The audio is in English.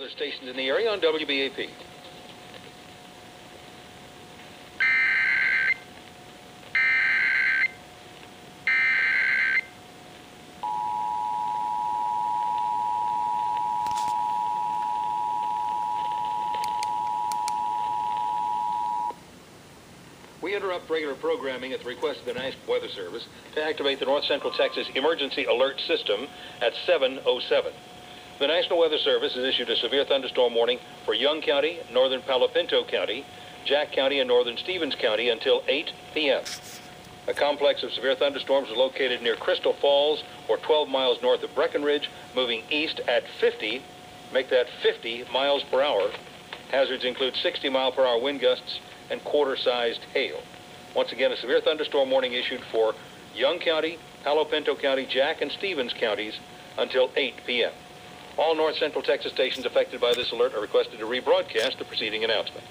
other stations in the area on WBAP. We interrupt regular programming at the request of the National Weather Service to activate the North Central Texas Emergency Alert System at 7:07. The National Weather Service has issued a severe thunderstorm warning for Young County, northern Palo Pinto County, Jack County, and northern Stevens County until 8 p.m. A complex of severe thunderstorms is located near Crystal Falls, or 12 miles north of Breckenridge, moving east at 50 miles per hour. Hazards include 60-mile-per-hour wind gusts and quarter-sized hail. Once again, a severe thunderstorm warning issued for Young County, Palo Pinto County, Jack, and Stevens counties until 8 p.m. All North Central Texas stations affected by this alert are requested to rebroadcast the preceding announcement.